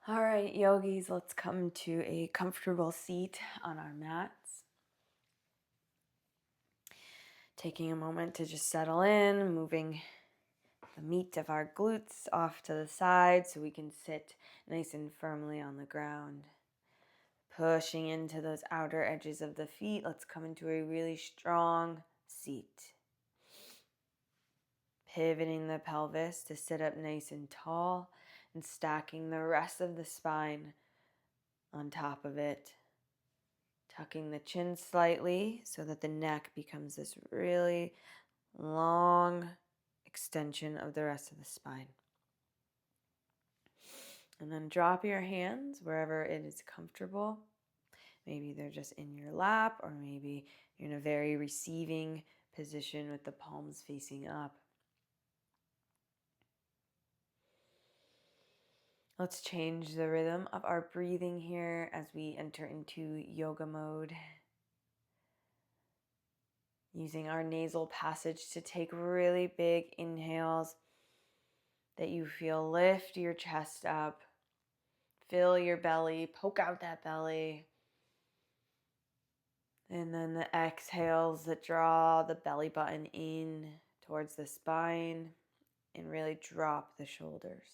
All right, yogis, let's come to a comfortable seat on our mats. Taking a moment to just settle in, moving the meat of our glutes off to the side so we can sit nice and firmly on the ground. Pushing into those outer edges of the feet, let's come into a really strong seat. Pivoting the pelvis to sit up nice and tall and stacking the rest of the spine on top of it. Tucking the chin slightly so that the neck becomes this really long extension of the rest of the spine. And then drop your hands wherever it is comfortable. Maybe they're just in your lap, or maybe you're in a very receiving position with the palms facing up. Let's change the rhythm of our breathing here as we enter into yoga mode. Using our nasal passage to take really big inhales that you feel lift your chest up, fill your belly, poke out that belly. And then the exhales that draw the belly button in towards the spine and really drop the shoulders.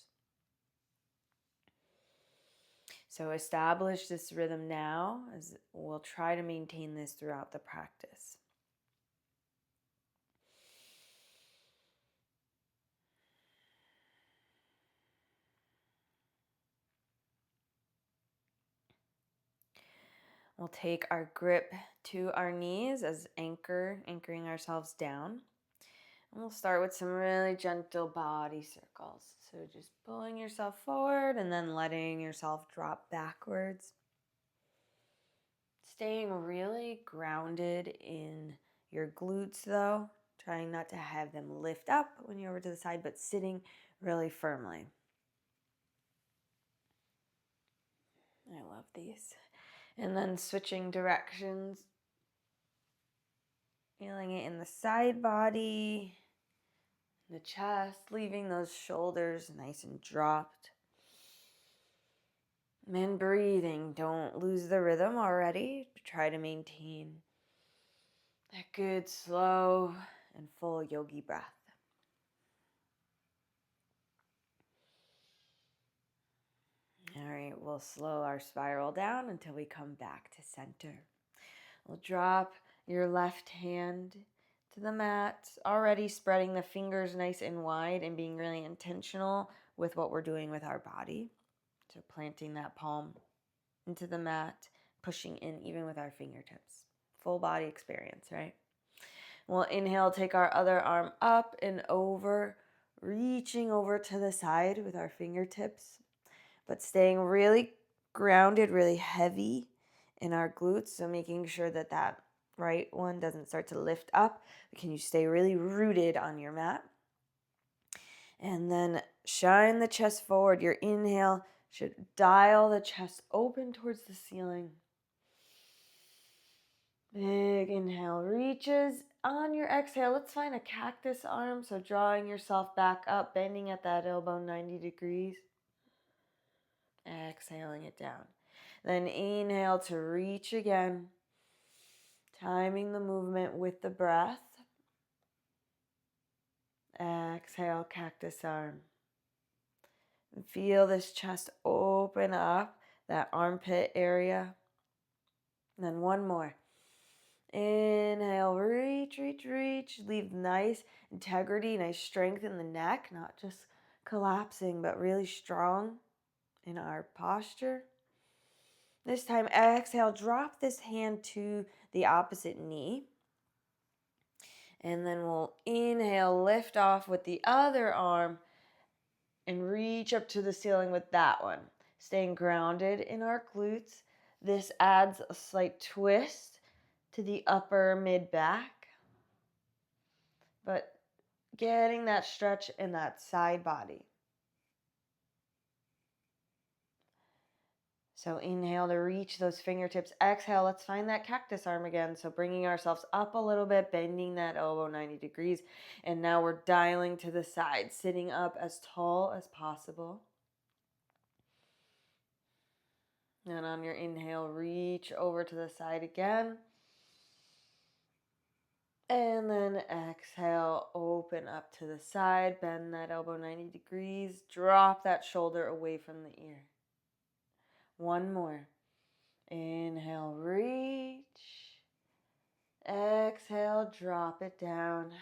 So establish this rhythm now, as we'll try to maintain this throughout the practice. We'll take our grip to our knees as anchoring ourselves down. And we'll start with some really gentle body circles. So just pulling yourself forward and then letting yourself drop backwards. Staying really grounded in your glutes though. Trying not to have them lift up when you're over to the side, but sitting really firmly. I love these. And then switching directions. Feeling it in the side body, the chest, leaving those shoulders nice and dropped. And breathing. Don't lose the rhythm already. Try to maintain that good, slow, and full yogi breath. All right, we'll slow our spiral down until we come back to center. We'll drop your left hand to the mat, already spreading the fingers nice and wide and being really intentional with what we're doing with our body. So planting that palm into the mat, pushing in even with our fingertips. Full body experience, right? We'll inhale, take our other arm up and over, reaching over to the side with our fingertips, but staying really grounded, really heavy in our glutes. So making sure that that right one doesn't start to lift up. Can you stay really rooted on your mat? And then shine the chest forward. Your inhale should dial the chest open towards the ceiling. Big inhale reaches. On your exhale, let's find a cactus arm. So drawing yourself back up, bending at that elbow 90 degrees. Exhaling it down. Then inhale to reach again. Timing the movement with the breath. Exhale, cactus arm. And feel this chest open up, that armpit area. And then one more. Inhale, reach, reach, reach. Leave nice integrity, nice strength in the neck, not just collapsing, but really strong in our posture. This time, exhale, drop this hand to the opposite knee. And then we'll inhale, lift off with the other arm and reach up to the ceiling with that one. Staying grounded in our glutes. This adds a slight twist to the upper mid back, but getting that stretch in that side body. So inhale to reach those fingertips. Exhale, let's find that cactus arm again. So bringing ourselves up a little bit, bending that elbow 90 degrees. And now we're dialing to the side, sitting up as tall as possible. And on your inhale, reach over to the side again. And then exhale, open up to the side, bend that elbow 90 degrees, drop that shoulder away from the ear. One more. Inhale, reach. Exhale, drop it down.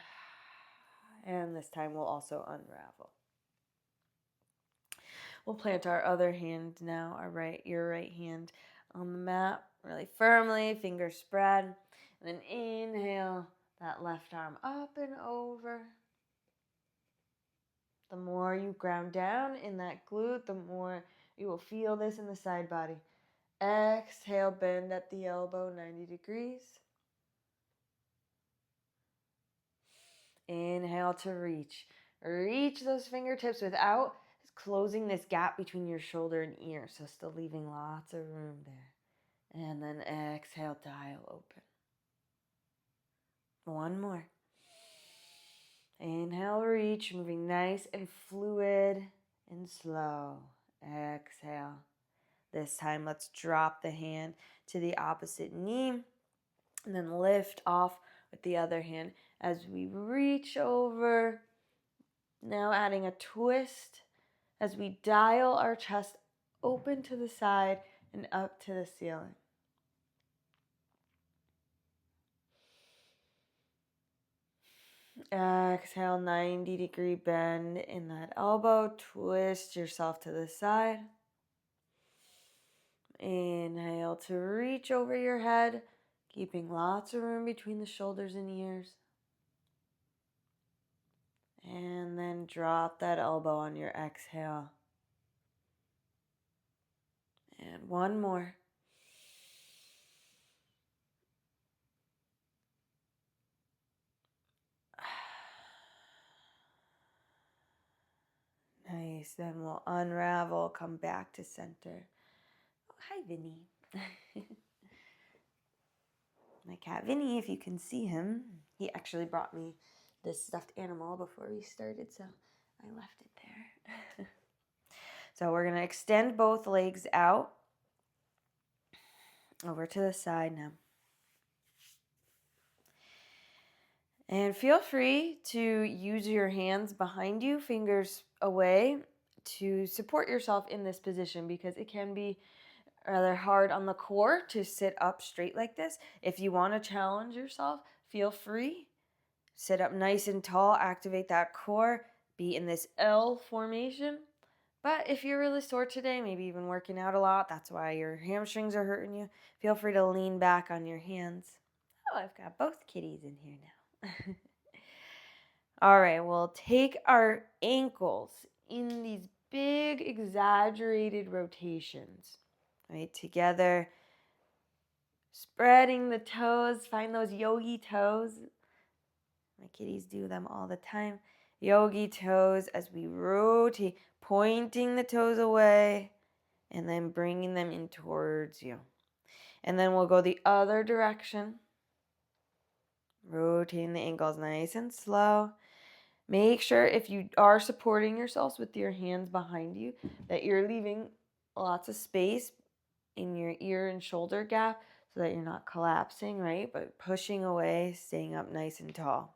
And this time we'll also unravel. We'll plant our other hand now, your right hand on the mat really firmly, fingers spread. And then inhale that left arm up and over. The more you ground down in that glute, the more you will feel this in the side body. Exhale, bend at the elbow 90 degrees. Inhale to reach. Reach those fingertips without closing this gap between your shoulder and ear, so still leaving lots of room there. And then exhale, dial open. One more. Inhale, reach, moving nice and fluid and slow. Exhale. This time, let's drop the hand to the opposite knee and then lift off with the other hand as we reach over. Now adding a twist as we dial our chest open to the side and up to the ceiling. Exhale, 90-degree bend in that elbow. Twist yourself to the side. Inhale to reach over your head, keeping lots of room between the shoulders and ears. And then drop that elbow on your exhale. And one more. Nice. Then we'll unravel, come back to center. Oh, hi, Vinny. My cat Vinny, if you can see him, he actually brought me this stuffed animal before we started, so I left it there. So we're going to extend both legs out over to the side now. And feel free to use your hands behind you, fingers away, to support yourself in this position because it can be rather hard on the core to sit up straight like this. If you want to challenge yourself, feel free. Sit up nice and tall, activate that core, be in this L formation. But if you're really sore today, maybe even working out a lot, that's why your hamstrings are hurting you, feel free to lean back on your hands. Oh, I've got both kitties in here now. All right, we'll take our ankles in these big exaggerated rotations, right, together, spreading the toes, find those yogi toes. My kitties do them all the time. Yogi toes as we rotate, pointing the toes away and then bringing them in towards you. And then we'll go the other direction, rotating the ankles nice and slow. Make sure if you are supporting yourselves with your hands behind you that you're leaving lots of space in your ear and shoulder gap so that you're not collapsing, right? But pushing away, staying up nice and tall.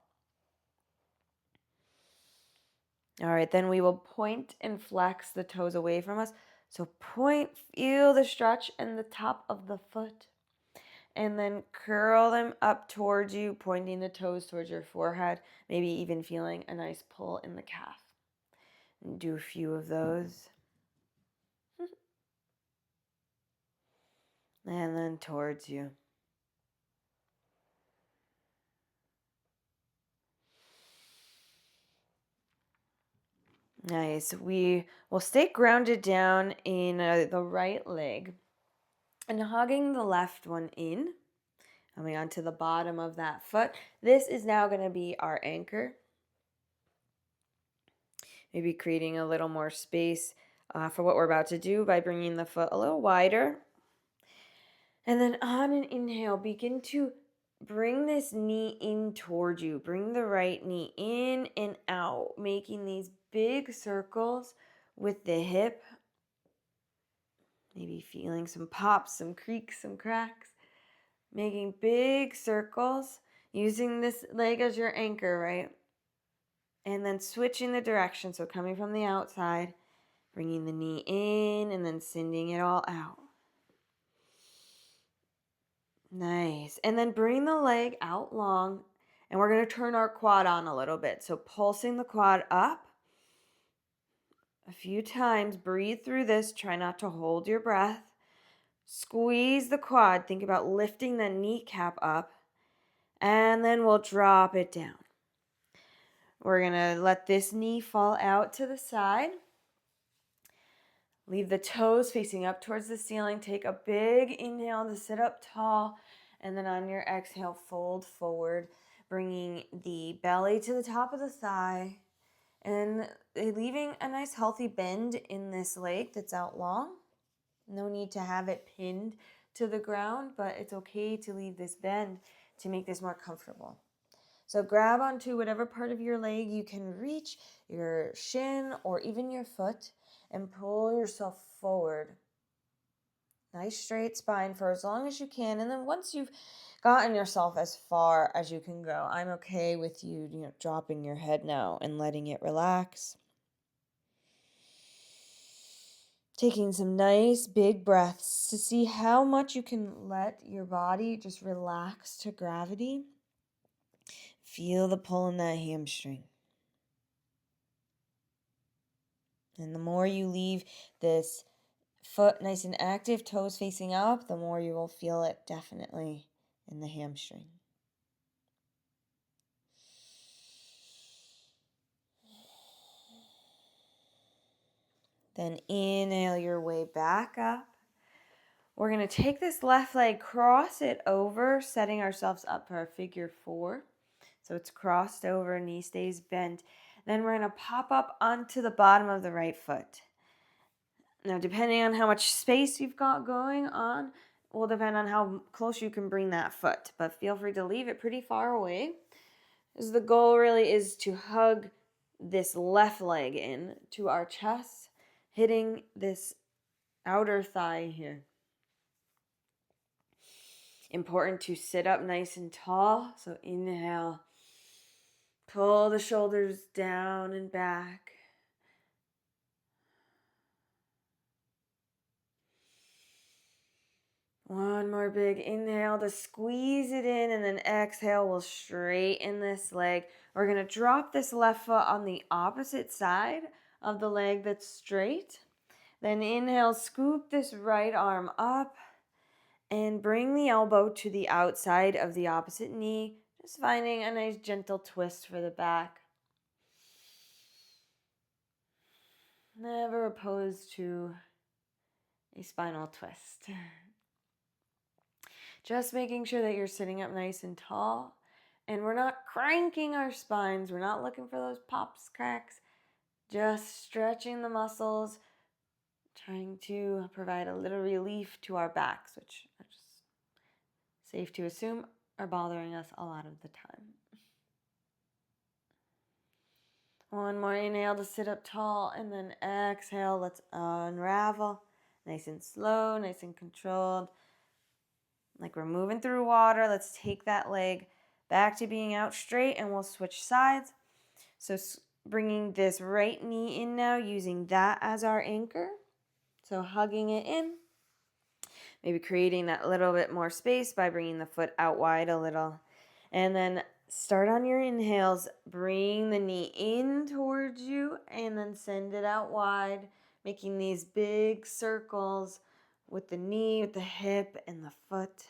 All right, then we will point and flex the toes away from us. So point, feel the stretch in the top of the foot. And then curl them up towards you, pointing the toes towards your forehead, maybe even feeling a nice pull in the calf. And do a few of those. And then towards you. Nice. We will stay grounded down in the right leg and hugging the left one in. Coming onto the bottom of that foot. This is now going to be our anchor. Maybe creating a little more space for what we're about to do by bringing the foot a little wider. And then on an inhale, begin to bring this knee in towards you. Bring the right knee in and out, making these big circles with the hip. Maybe feeling some pops, some creaks, some cracks. Making big circles, using this leg as your anchor, right? And then switching the direction, so coming from the outside, bringing the knee in, and then sending it all out. Nice. And then bring the leg out long, and we're going to turn our quad on a little bit. So pulsing the quad up a few times. Breathe through this. Try not to hold your breath. Squeeze the quad. Think about lifting the kneecap up, and then we'll drop it down. We're going to let this knee fall out to the side. Leave the toes facing up towards the ceiling. Take a big inhale to sit up tall. And then on your exhale, fold forward, bringing the belly to the top of the thigh. And leaving a nice healthy bend in this leg that's out long. No need to have it pinned to the ground, but it's okay to leave this bend to make this more comfortable. So grab onto whatever part of your leg you can reach, your shin or even your foot, and pull yourself forward. Nice straight spine for as long as you can. And then once you've gotten yourself as far as you can go, I'm okay with you, dropping your head now and letting it relax. Taking some nice big breaths to see how much you can let your body just relax to gravity. Feel the pull in that hamstring. And the more you leave this foot nice and active, toes facing up, the more you will feel it definitely in the hamstring. Then inhale your way back up. We're going to take this left leg, cross it over, setting ourselves up for a figure 4. So it's crossed over, knee stays bent. Then we're going to pop up onto the bottom of the right foot. Now, depending on how much space you've got going on, will depend on how close you can bring that foot. But feel free to leave it pretty far away. Because the goal really is to hug this left leg in to our chest, hitting this outer thigh here. Important to sit up nice and tall. So inhale. Pull the shoulders down and back. One more big inhale to squeeze it in, and then exhale, we'll straighten this leg. We're going to drop this left foot on the opposite side of the leg that's straight. Then inhale, scoop this right arm up and bring the elbow to the outside of the opposite knee, just finding a nice gentle twist for the back. Never opposed to a spinal twist. Just making sure that you're sitting up nice and tall, and we're not cranking our spines. We're not looking for those pops, cracks. Just stretching the muscles, trying to provide a little relief to our backs, which are just safe to assume are bothering us a lot of the time. One more inhale to sit up tall, and then exhale. Let's unravel. Nice and slow, nice and controlled. Like we're moving through water. Let's take that leg back to being out straight, and we'll switch sides. So bringing this right knee in now, using that as our anchor. So hugging it in. Maybe creating that little bit more space by bringing the foot out wide a little. And then start on your inhales. Bring the knee in towards you, and then send it out wide, making these big circles with the knee, with the hip, and the foot.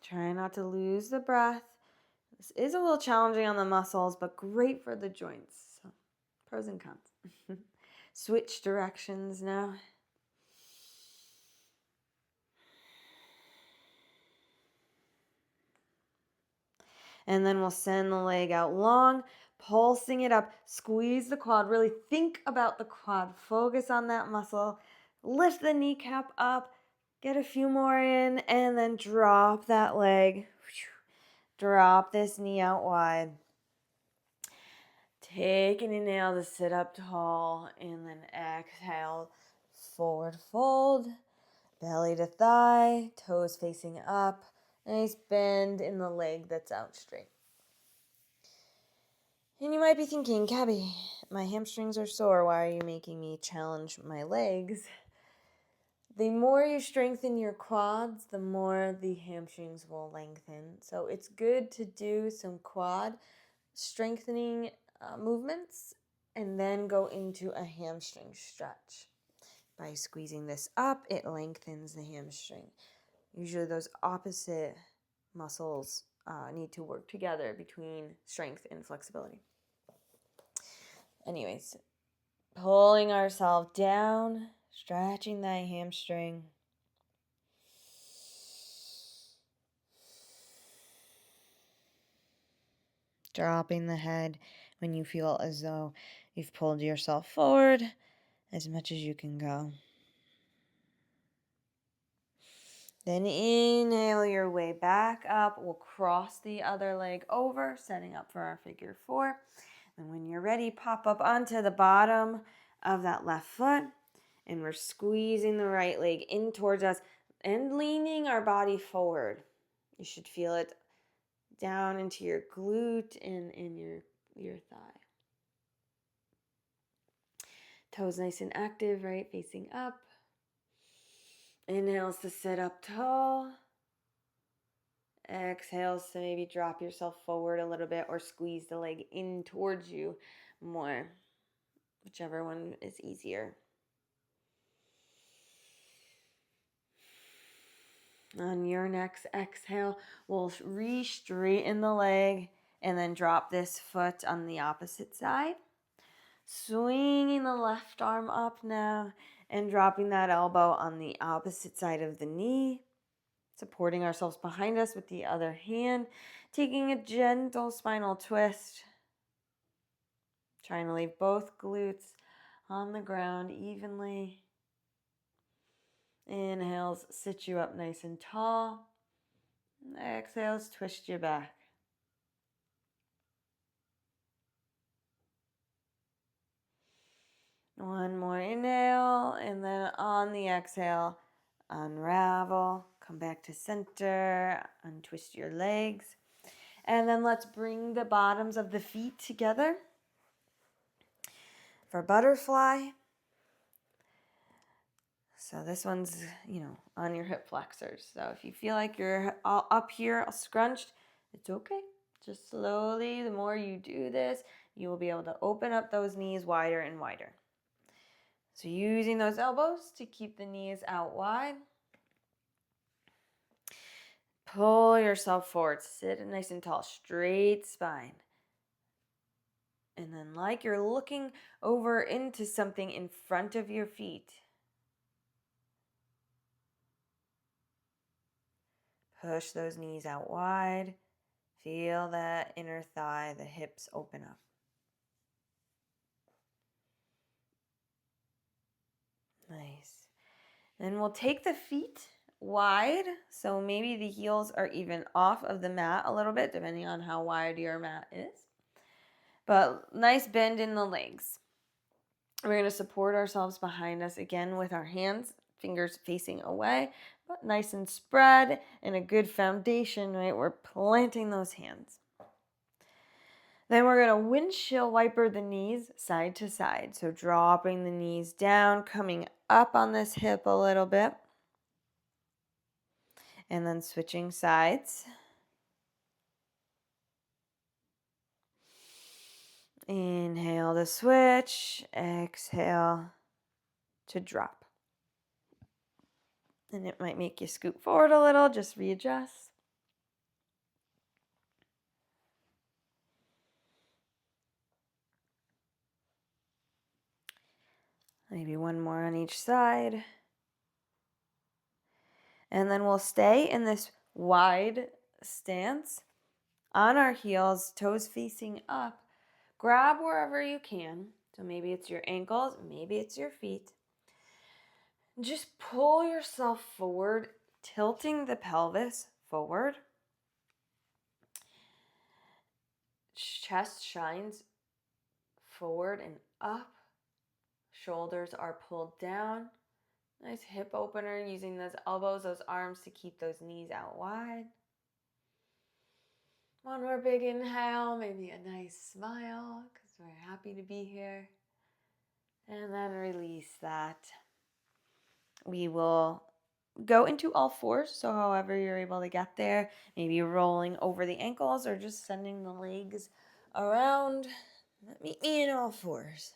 Try not to lose the breath. This is a little challenging on the muscles, but great for the joints. So, pros and cons. Switch directions now. And then we'll send the leg out long, pulsing it up. Squeeze the quad. Really think about the quad. Focus on that muscle. Lift the kneecap up. Get a few more in, and then drop that leg. Drop this knee out wide. Take an inhale to sit up tall, and then exhale, forward fold, belly to thigh, toes facing up, nice bend in the leg that's out straight. And you might be thinking, Gabby, my hamstrings are sore. Why are you making me challenge my legs? The more you strengthen your quads, the more the hamstrings will lengthen. So it's good to do some quad strengthening movements and then go into a hamstring stretch. By squeezing this up, it lengthens the hamstring. Usually those opposite muscles need to work together between strength and flexibility. Anyways, pulling ourselves down, stretching that hamstring. Dropping the head when you feel as though you've pulled yourself forward as much as you can go. Then inhale your way back up. We'll cross the other leg over, setting up for our figure four. And when you're ready, pop up onto the bottom of that left foot. And we're squeezing the right leg in towards us and leaning our body forward. You should feel it down into your glute and in your thigh. Toes nice and active, right? Facing up. Inhales to sit up tall. Exhales to maybe drop yourself forward a little bit or squeeze the leg in towards you more. Whichever one is easier. On your next exhale, we'll re-straighten the leg and then drop this foot on the opposite side. Swinging the left arm up now and dropping that elbow on the opposite side of the knee. Supporting ourselves behind us with the other hand. Taking a gentle spinal twist. Trying to leave both glutes on the ground evenly. Inhales, sit you up nice and tall. Exhales, twist you back. One more inhale, and then on the exhale, unravel, come back to center, untwist your legs. And then let's bring the bottoms of the feet together for butterfly. So this one's, on your hip flexors. So if you feel like you're all up here, all scrunched, it's okay. Just slowly, the more you do this, you will be able to open up those knees wider and wider. So using those elbows to keep the knees out wide. Pull yourself forward. Sit nice and tall, straight spine. And then like you're looking over into something in front of your feet. Push those knees out wide. Feel that inner thigh, the hips open up. Nice. Then we'll take the feet wide. So maybe the heels are even off of the mat a little bit, depending on how wide your mat is. But nice bend in the legs. We're going to support ourselves behind us again with our hands, fingers facing away, but nice and spread and a good foundation, right? We're planting those hands. Then we're going to windshield wiper the knees side to side. So dropping the knees down, coming up on this hip a little bit. And then switching sides. Inhale to switch. Exhale to drop. And it might make you scoot forward a little. Just readjust. Maybe one more on each side. And then we'll stay in this wide stance on our heels, toes facing up. Grab wherever you can. So maybe it's your ankles, maybe it's your feet. Just pull yourself forward, tilting the pelvis forward. Chest shines forward and up. Shoulders are pulled down. Nice hip opener, using those elbows, those arms to keep those knees out wide. One more big inhale, maybe a nice smile because we're happy to be here. And then release that. We will go into all fours, so however you're able to get there, maybe rolling over the ankles or just sending the legs around. Meet me in all fours.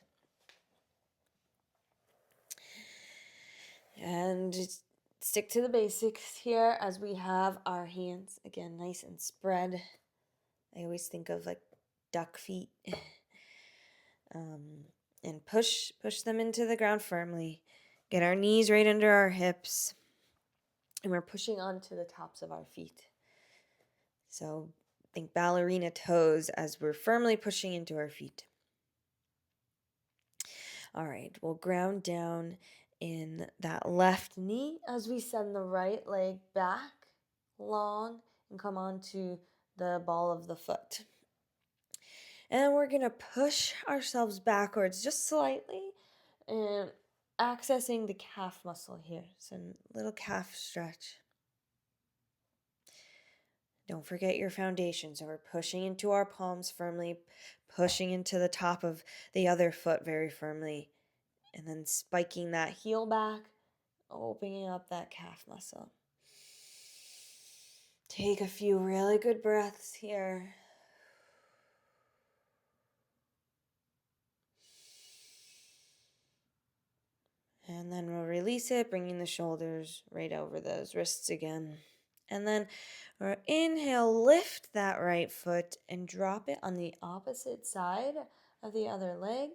And just stick to the basics here as we have our hands, again, nice and spread. I always think of like duck feet. And push them into the ground firmly. Get our knees right under our hips. And we're pushing onto the tops of our feet. So think ballerina toes as we're firmly pushing into our feet. All right, we'll ground down in that left knee as we send the right leg back long and come onto the ball of the foot. And we're going to push ourselves backwards just slightly and accessing the calf muscle here. So little calf stretch. Don't forget your foundation. So we're pushing into our palms firmly, pushing into the top of the other foot very firmly, and then spiking that heel back, opening up that calf muscle. Take a few really good breaths here. And then we'll release it, bringing the shoulders right over those wrists again. And then we'll inhale, lift that right foot and drop it on the opposite side of the other leg.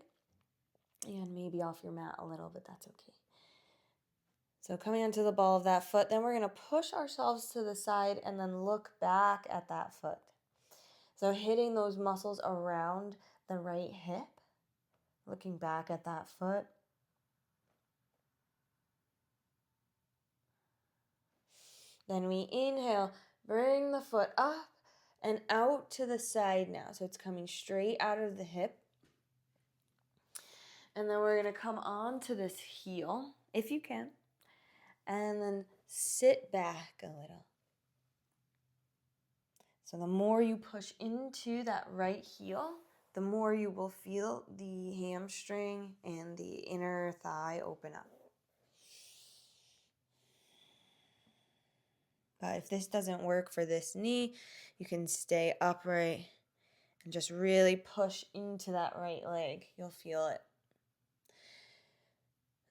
And maybe off your mat a little, but that's okay. So coming onto the ball of that foot, then we're going to push ourselves to the side and then look back at that foot. So hitting those muscles around the right hip, looking back at that foot. Then we inhale, bring the foot up and out to the side now. So it's coming straight out of the hip. And then we're going to come on to this heel, if you can, and then sit back a little. So the more you push into that right heel, the more you will feel the hamstring and the inner thigh open up. But if this doesn't work for this knee, you can stay upright and just really push into that right leg. You'll feel it.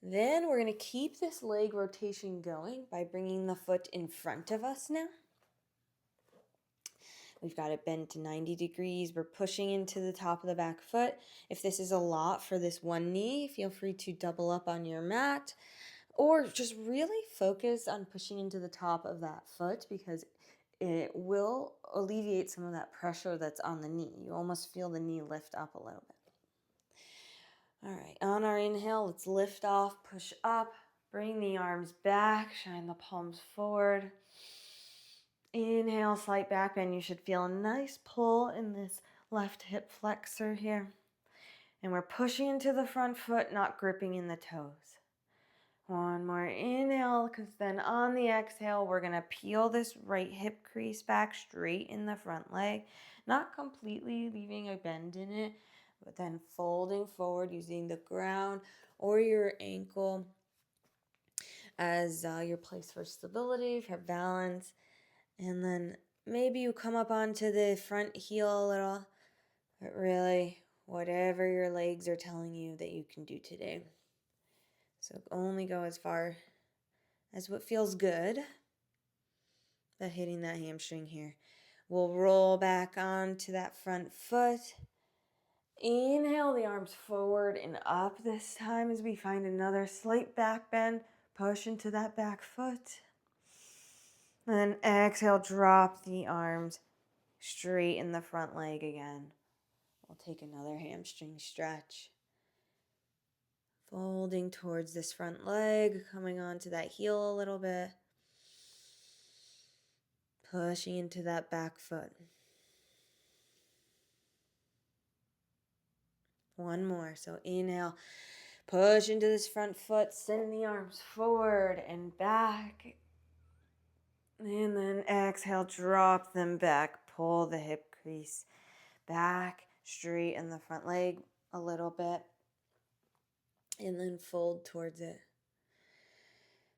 Then we're going to keep this leg rotation going by bringing the foot in front of us now. We've got it bent to 90 degrees. We're pushing into the top of the back foot. If this is a lot for this one knee, feel free to double up on your mat or just really focus on pushing into the top of that foot because it will alleviate some of that pressure that's on the knee. You almost feel the knee lift up a little bit. All right, on our inhale, let's lift off, push up, bring the arms back, shine the palms forward. Inhale, slight back bend. You should feel a nice pull in this left hip flexor here. And we're pushing into the front foot, not gripping in the toes. One more inhale, because then on the exhale, we're going to peel this right hip crease back straight in the front leg. Not completely leaving a bend in it, but then folding forward using the ground or your ankle as your place for stability, for balance. And then maybe you come up onto the front heel a little, but really, whatever your legs are telling you that you can do today. So only go as far as what feels good, but hitting that hamstring here. We'll roll back onto that front foot. Inhale the arms forward and up this time as we find another slight back bend. Push into that back foot. And then exhale, drop the arms straight in the front leg again. We'll take another hamstring stretch. Folding towards this front leg, coming onto that heel a little bit. Pushing into that back foot. One more. So inhale, push into this front foot, send the arms forward and back. And then exhale, drop them back, pull the hip crease back, straighten the front leg a little bit, and then fold towards it.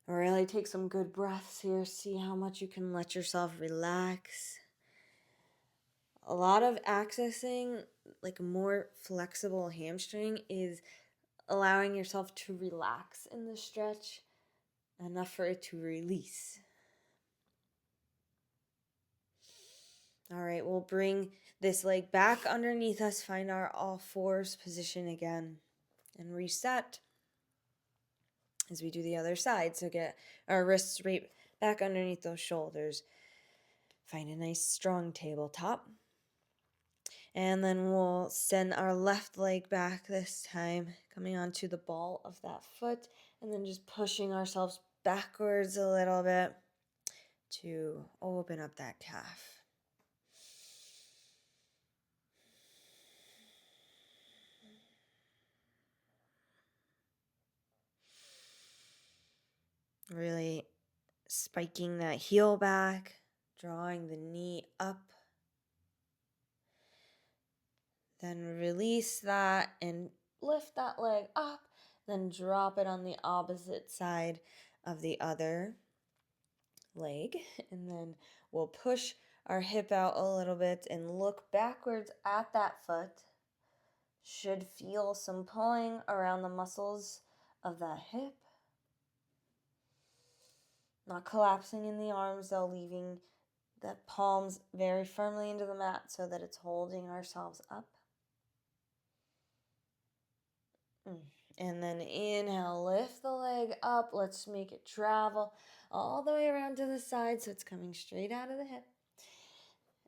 Really take some good breaths here. See how much you can let yourself relax. A lot of accessing like a more flexible hamstring is allowing yourself to relax in the stretch, enough for it to release. All right, we'll bring this leg back underneath us, find our all fours position again, and reset as we do the other side. So get our wrists right back underneath those shoulders. Find a nice strong tabletop. And then we'll send our left leg back this time, coming onto the ball of that foot, and then just pushing ourselves backwards a little bit to open up that calf. Really spiking that heel back, drawing the knee up. Then release that and lift that leg up. Then drop it on the opposite side of the other leg. And then we'll push our hip out a little bit and look backwards at that foot. Should feel some pulling around the muscles of that hip. Not collapsing in the arms though, leaving the palms very firmly into the mat so that it's holding ourselves up. And then inhale, lift the leg up. Let's make it travel all the way around to the side so it's coming straight out of the hip.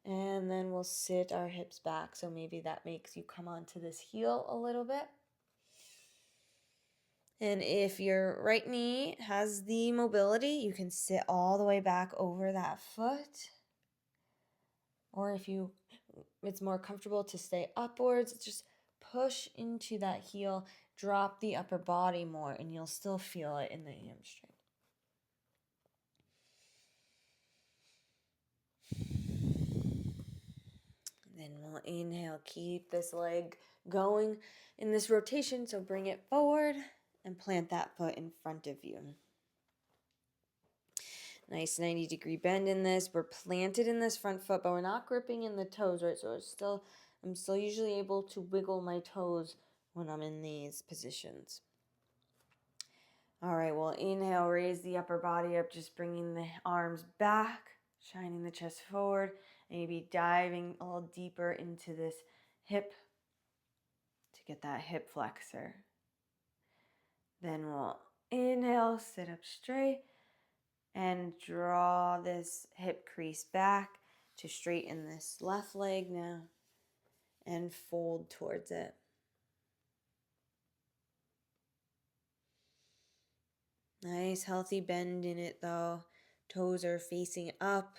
And then we'll sit our hips back. So maybe that makes you come onto this heel a little bit. And if your right knee has the mobility, you can sit all the way back over that foot. Or if it's more comfortable to stay upwards, just push into that heel, drop the upper body more, and you'll still feel it in the hamstring. Then we'll inhale, keep this leg going in this rotation, so bring it forward and plant that foot in front of you. Nice 90-degree bend in this. We're planted in this front foot, but we're not gripping in the toes, right? So I'm still usually able to wiggle my toes when I'm in these positions. All right, well, inhale, raise the upper body up, just bringing the arms back, shining the chest forward, maybe diving a little deeper into this hip to get that hip flexor. Then we'll inhale, sit up straight, and draw this hip crease back to straighten this left leg now and fold towards it. Nice healthy bend in it though. Toes are facing up.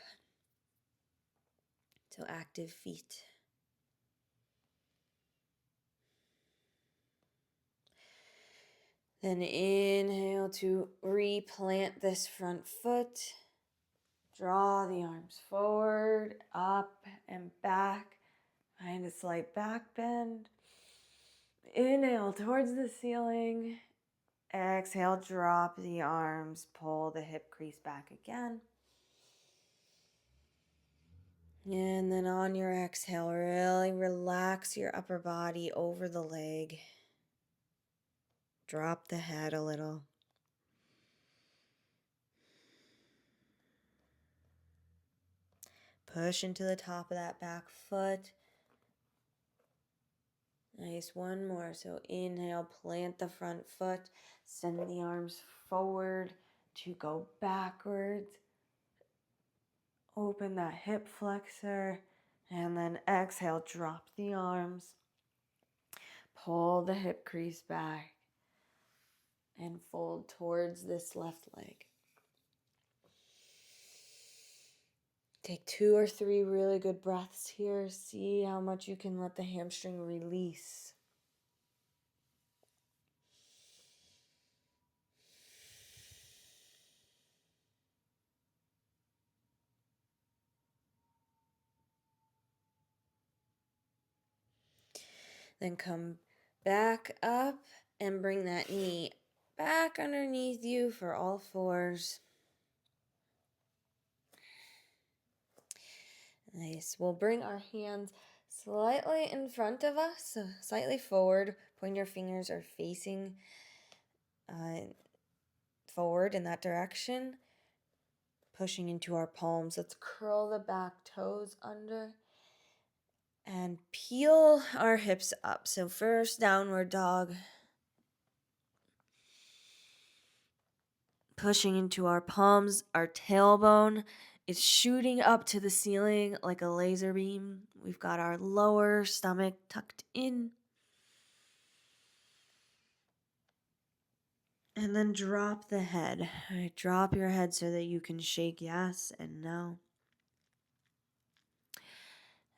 So active feet. Then inhale to replant this front foot. Draw the arms forward, up and back. Find a slight back bend. Inhale towards the ceiling. Exhale, drop the arms, pull the hip crease back again. And then on your exhale, really relax your upper body over the leg. Drop the head a little. Push into the top of that back foot. Nice, one more. So inhale, plant the front foot. Send the arms forward to go backwards. Open that hip flexor. And then exhale, drop the arms. Pull the hip crease back. And fold towards this left leg. Take 2 or 3 really good breaths here. See how much you can let the hamstring release. Then come back up and bring that knee back underneath you for all fours. Nice. We'll bring our hands slightly in front of us, so slightly forward. Pointer fingers are facing forward in that direction, pushing into our palms. Let's curl the back toes under and peel our hips up. So first, downward dog. Pushing into our palms, our tailbone is shooting up to the ceiling like a laser beam. We've got our lower stomach tucked in. And then drop the head. All right, drop your head so that you can shake yes and no.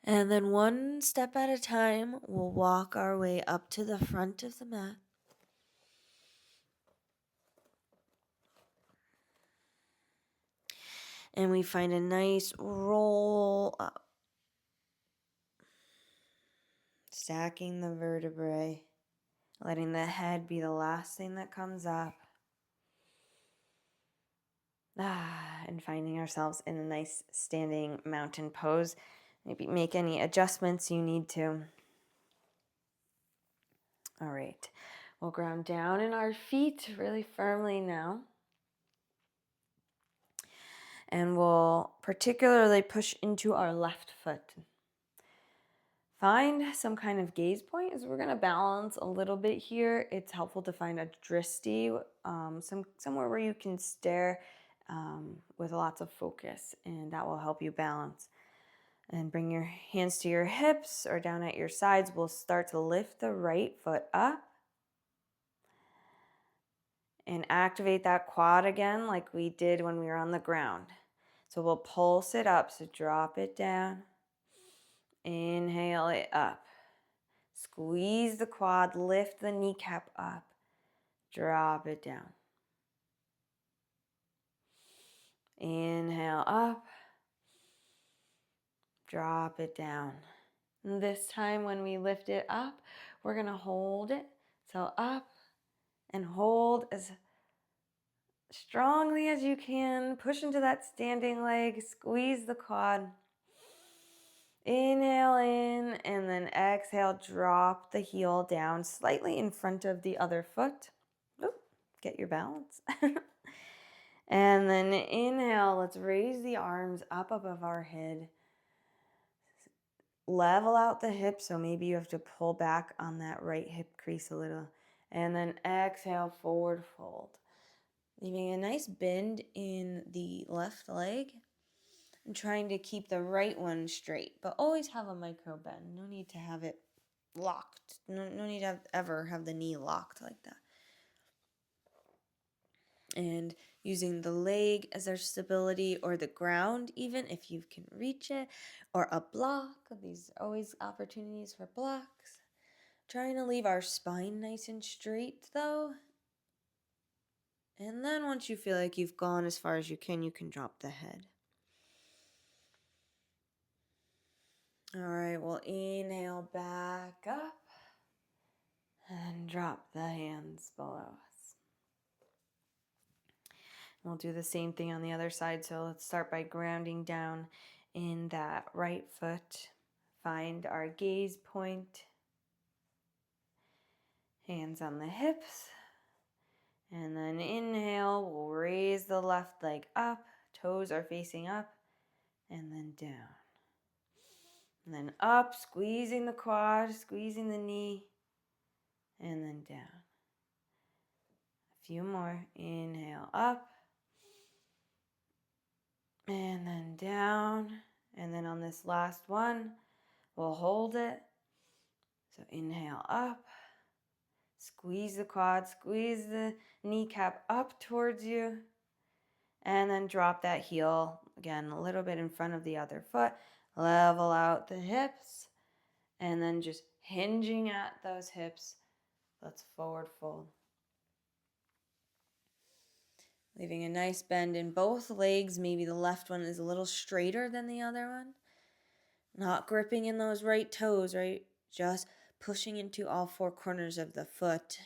And then one step at a time, we'll walk our way up to the front of the mat. And we find a nice roll up. Stacking the vertebrae. Letting the head be the last thing that comes up. And finding ourselves in a nice standing mountain pose. Maybe make any adjustments you need to. All right. We'll ground down in our feet really firmly now. And we'll particularly push into our left foot. Find some kind of gaze point as we're going to balance a little bit here. It's helpful to find a dristi, somewhere where you can stare with lots of focus, and that will help you balance. And bring your hands to your hips or down at your sides. We'll start to lift the right foot up and activate that quad again like we did when we were on the ground. So we'll pulse it up, so drop it down. Inhale it up. Squeeze the quad, lift the kneecap up. Drop it down. Inhale up. Drop it down. And this time when we lift it up, we're going to hold it. So up and hold as strongly as you can. Push into that standing leg. Squeeze the quad. Inhale in and then exhale, drop the heel down slightly in front of the other foot. Oop, get your balance. And then inhale, let's raise the arms up above our head. Level out the hips, so maybe you have to pull back on that right hip crease a little. And then exhale, forward fold. Leaving a nice bend in the left leg. And trying to keep the right one straight, but always have a micro bend. No need to have it locked. No need to ever have the knee locked like that. And using the leg as our stability, or the ground even if you can reach it, or a block. These are always opportunities for blocks. Trying to leave our spine nice and straight though. And then once you feel like you've gone as far as you can drop the head. All right, we'll inhale back up and drop the hands below us. We'll do the same thing on the other side. So let's start by grounding down in that right foot. Find our gaze point. Hands on the hips. And then inhale, we'll raise the left leg up. Toes are facing up. And then down. And then up, squeezing the quad, squeezing the knee. And then down. A few more. Inhale up. And then down. And then on this last one, we'll hold it. So inhale up. Squeeze the quad, squeeze the kneecap up towards you. And then drop that heel, again, a little bit in front of the other foot. Level out the hips. And then just hinging at those hips. Let's forward fold. Leaving a nice bend in both legs. Maybe the left one is a little straighter than the other one. Not gripping in those right toes, right? Just pushing into all four corners of the foot.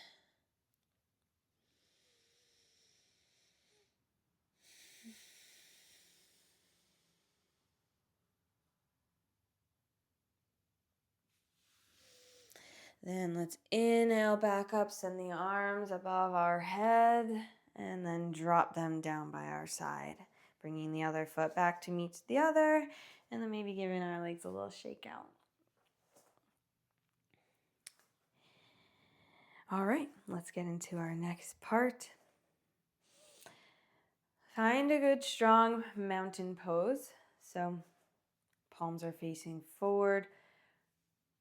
Then let's inhale back up, send the arms above our head, and then drop them down by our side. Bringing the other foot back to meet the other, and then maybe giving our legs a little shake out. All right, let's get into our next part. Find a good strong mountain pose. So palms are facing forward.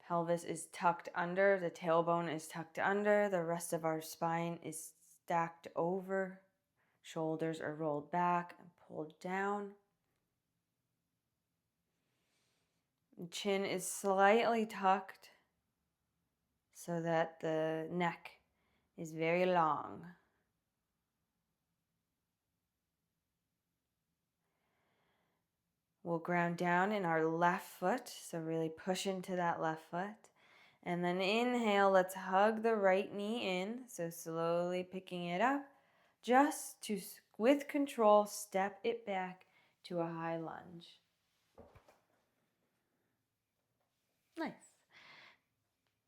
Pelvis is tucked under. The tailbone is tucked under. The rest of our spine is stacked over. Shoulders are rolled back and pulled down. Chin is slightly tucked so that the neck is very long. We'll ground down in our left foot, so really push into that left foot. And then inhale, let's hug the right knee in, so slowly picking it up, just to, with control, step it back to a high lunge. Nice.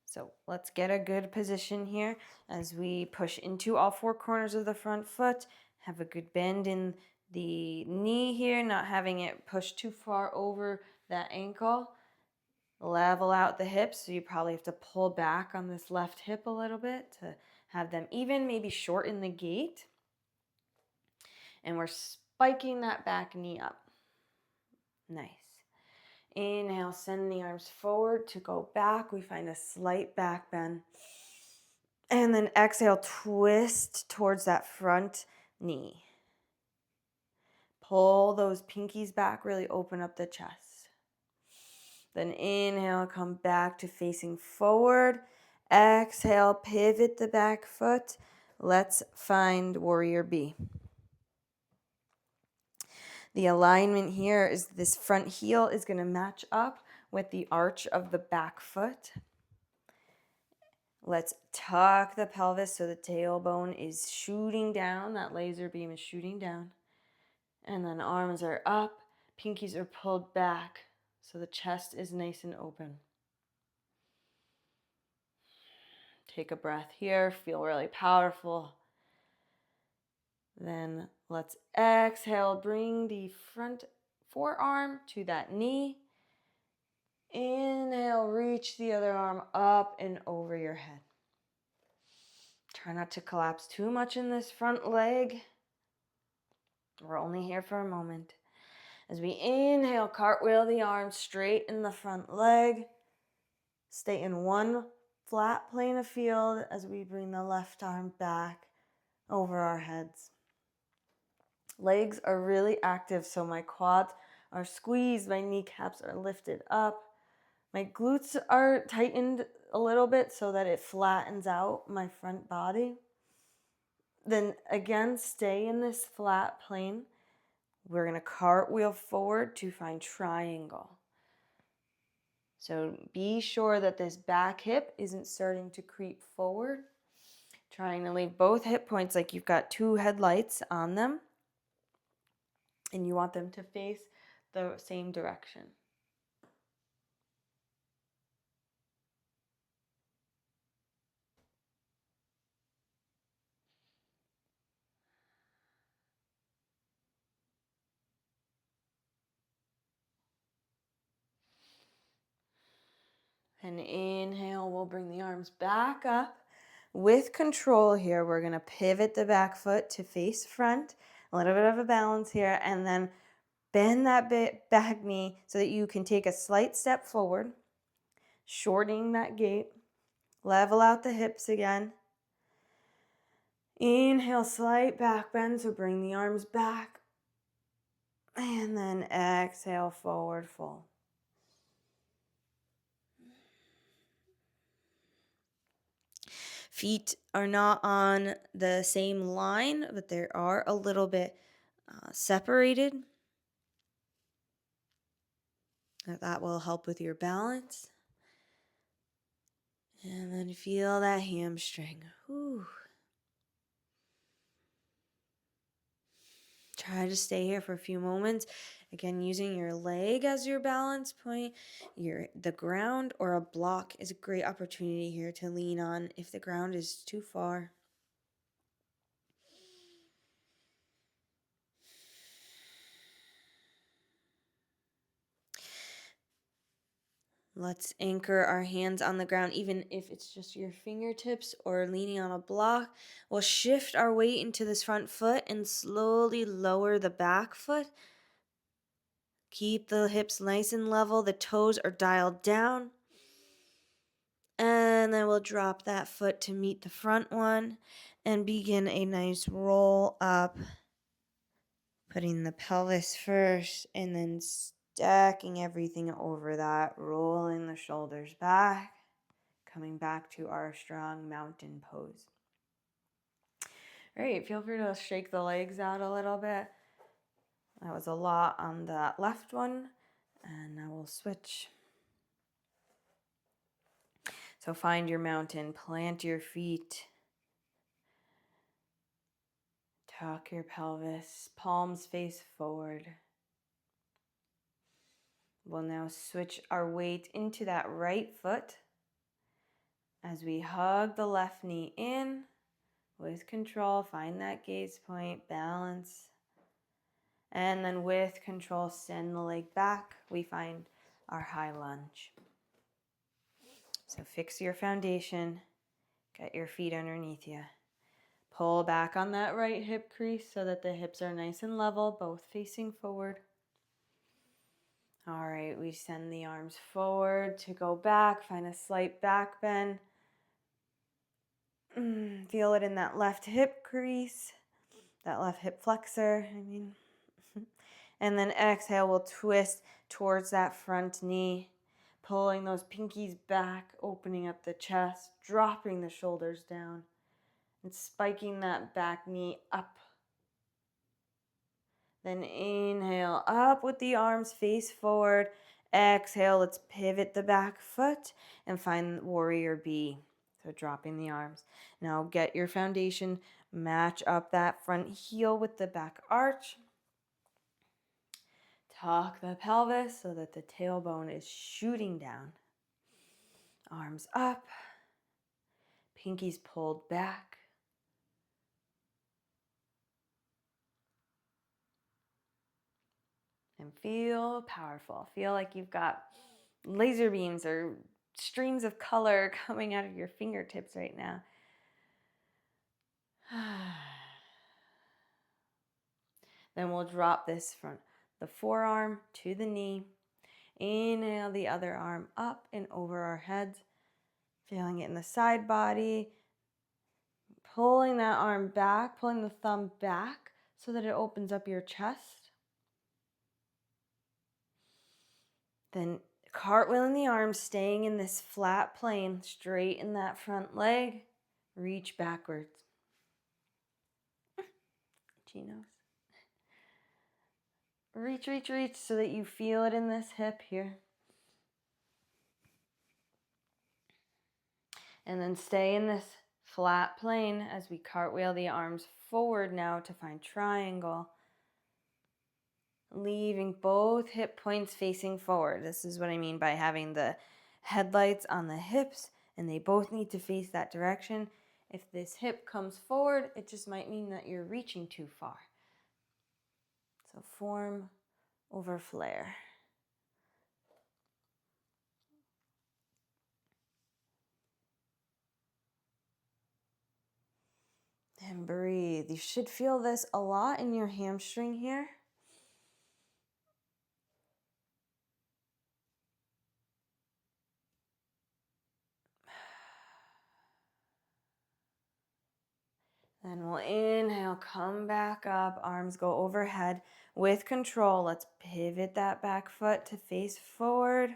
So let's get a good position here as we push into all four corners of the front foot. Have a good bend in the knee here, not having it push too far over that ankle. Level out the hips, so you probably have to pull back on this left hip a little bit to have them even, maybe shorten the gait. And we're spiking that back knee up. Nice. Inhale, send the arms forward to go back. We find a slight back bend. And then exhale, twist towards that front knee. Pull those pinkies back, really open up the chest. Then inhale, come back to facing forward. Exhale, pivot the back foot. Let's find Warrior B. The alignment here is this front heel is going to match up with the arch of the back foot. Let's tuck the pelvis so the tailbone is shooting down. That laser beam is shooting down. And then arms are up. Pinkies are pulled back so the chest is nice and open. Take a breath here. Feel really powerful. Then let's exhale. Bring the front forearm to that knee. Inhale, reach the other arm up and over your head. Try not to collapse too much in this front leg. We're only here for a moment. As we inhale, cartwheel the arms straight in the front leg. Stay in one flat plane of field as we bring the left arm back over our heads. Legs are really active, so my quads are squeezed, my kneecaps are lifted up. My glutes are tightened a little bit so that it flattens out my front body. Then again, stay in this flat plane. We're going to cartwheel forward to find triangle. So be sure that this back hip isn't starting to creep forward. Trying to leave both hip points like you've got two headlights on them. And you want them to face the same direction. And inhale, we'll bring the arms back up. With control here, we're going to pivot the back foot to face front. A little bit of a balance here. And then bend that back knee so that you can take a slight step forward. Shortening that gait. Level out the hips again. Inhale, slight back bend, so bring the arms back. And then exhale, forward fold. Feet are not on the same line, but they are a little bit separated. That will help with your balance. And then feel that hamstring. Whew. Try to stay here for a few moments. Again, using your leg as your balance point. The ground or a block is a great opportunity here to lean on if the ground is too far. Let's anchor our hands on the ground, even if it's just your fingertips or leaning on a block. We'll shift our weight into this front foot and slowly lower the back foot. Keep the hips nice and level. The toes are dialed down. And then we'll drop that foot to meet the front one and begin a nice roll up. Putting the pelvis first and then stacking everything over that, rolling the shoulders back. Coming back to our strong mountain pose. All right, feel free to shake the legs out a little bit. That was a lot on that left one. And now we'll switch. So find your mountain, plant your feet. Tuck your pelvis, palms face forward. We'll now switch our weight into that right foot as we hug the left knee in with control. Find that gaze point, balance. And then with control, send the leg back. We find our high lunge. So fix your foundation. Get your feet underneath you. Pull back on that right hip crease so that the hips are nice and level, both facing forward. All right, we send the arms forward to go back. Find a slight back bend. Feel it in that left hip crease, that left hip flexor, And then exhale, we'll twist towards that front knee, pulling those pinkies back, opening up the chest, dropping the shoulders down, and spiking that back knee up. Then inhale, up with the arms face forward. Exhale, let's pivot the back foot and find warrior B. So dropping the arms. Now get your foundation, match up that front heel with the back arch. Tuck the pelvis so that the tailbone is shooting down. Arms up. Pinkies pulled back. And feel powerful. Feel like you've got laser beams or streams of color coming out of your fingertips right now. Then we'll drop this from the forearm to the knee. Inhale the other arm up and over our heads. Feeling it in the side body. Pulling that arm back, pulling the thumb back so that it opens up your chest. Then cartwheeling the arms, staying in this flat plane, straighten that front leg, reach backwards. Chinos. Reach, reach, reach so that you feel it in this hip here. And then stay in this flat plane as we cartwheel the arms forward now to find triangle. Leaving both hip points facing forward. This is what I mean by having the headlights on the hips, and they both need to face that direction. If this hip comes forward, it just might mean that you're reaching too far. So form over flare. And breathe. You should feel this a lot in your hamstring here. Then we'll inhale, come back up, arms go overhead. With control, let's pivot that back foot to face forward.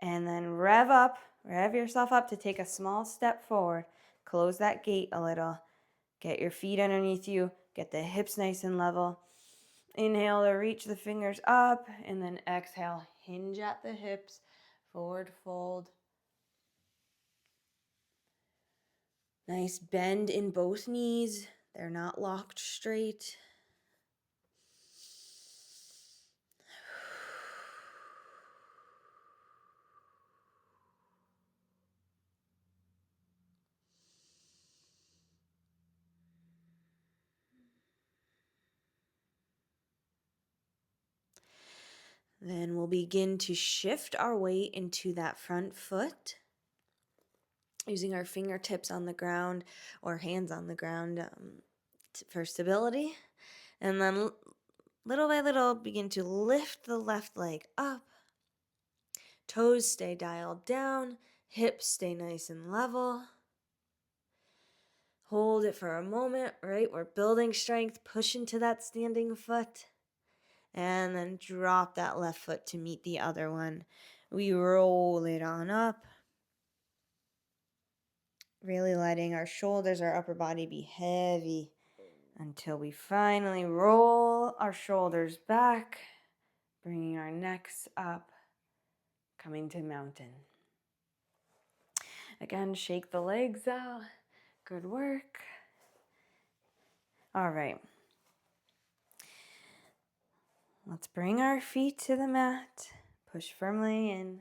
And then rev yourself up to take a small step forward. Close that gate a little. Get your feet underneath you. Get the hips nice and level. Inhale to reach the fingers up, and then exhale, hinge at the hips, forward fold. Nice bend in both knees. They're not locked straight. Then we'll begin to shift our weight into that front foot, using our fingertips on the ground or hands on the ground for stability. And then little by little, begin to lift the left leg up. Toes stay dialed down. Hips stay nice and level. Hold it for a moment, right? We're building strength. Push into that standing foot. And then drop that left foot to meet the other one. We roll it on up. Really letting our shoulders, our upper body be heavy until we finally roll our shoulders back, bringing our necks up, coming to mountain. Again, shake the legs out. Good work. All right. Let's bring our feet to the mat. Push firmly in.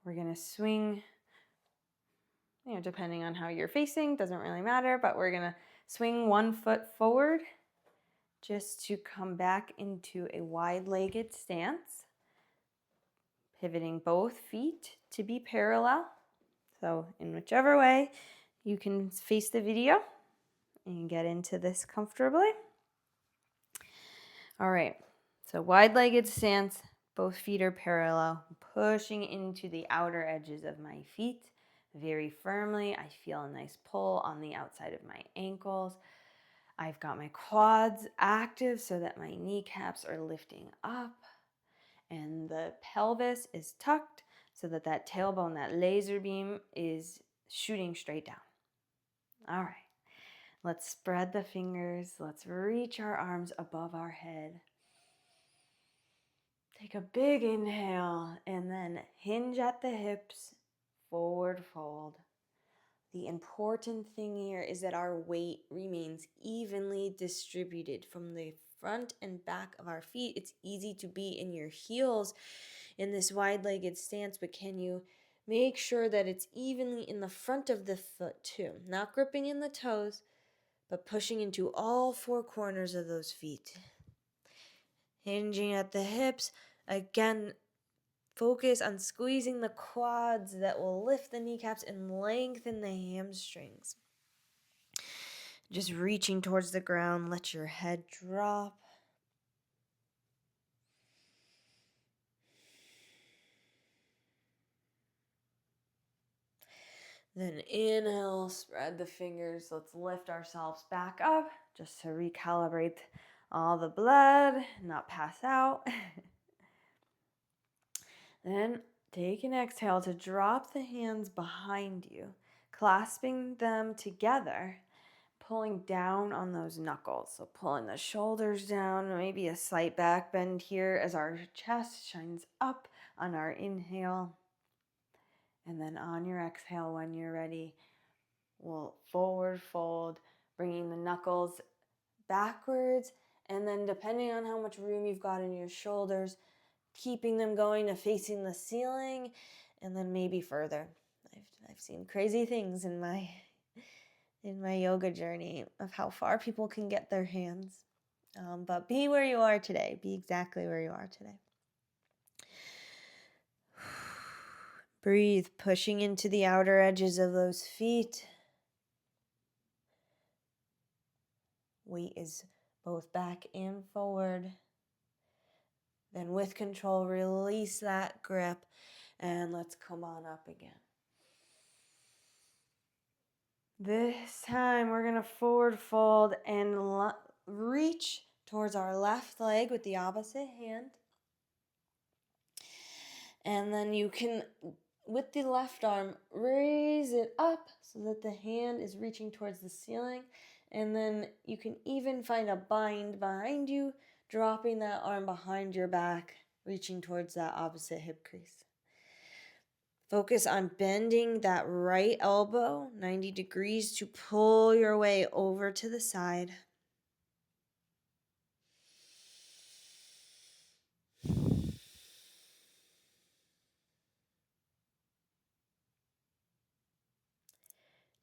We're going to swing, depending on how you're facing, doesn't really matter, but we're going to swing one foot forward just to come back into a wide-legged stance, pivoting both feet to be parallel. So in whichever way you can face the video and get into this comfortably. All right, so wide-legged stance, both feet are parallel, pushing into the outer edges of my feet very firmly. I feel a nice pull on the outside of my ankles. I've got my quads active so that my kneecaps are lifting up and the pelvis is tucked so that that tailbone, that laser beam is shooting straight down. All right. Let's spread the fingers. Let's reach our arms above our head. Take a big inhale and then hinge at the hips, forward fold. The important thing here is that our weight remains evenly distributed from the front and back of our feet. It's easy to be in your heels in this wide-legged stance, but can you make sure that it's evenly in the front of the foot too? Not gripping in the toes, but pushing into all four corners of those feet. Hinging at the hips. Again, focus on squeezing the quads that will lift the kneecaps and lengthen the hamstrings. Just reaching towards the ground, let your head drop. Then inhale, spread the fingers. Let's lift ourselves back up just to recalibrate all the blood, not pass out. Then take an exhale to drop the hands behind you, clasping them together, pulling down on those knuckles. So pulling the shoulders down, maybe a slight back bend here as our chest shines up on our inhale. And then on your exhale, when you're ready, we'll forward fold, bringing the knuckles backwards. And then depending on how much room you've got in your shoulders, keeping them going to facing the ceiling, and then maybe further. I've seen crazy things in my yoga journey of how far people can get their hands. But be where you are today. Be exactly where you are today. Breathe, pushing into the outer edges of those feet. Weight is both back and forward. Then with control, release that grip and let's come on up again. This time we're going to forward fold and reach towards our left leg with the opposite hand. And then you can, with the left arm, raise it up so that the hand is reaching towards the ceiling. And then you can even find a bind behind you, dropping that arm behind your back, reaching towards that opposite hip crease. Focus on bending that right elbow 90 degrees to pull your way over to the side.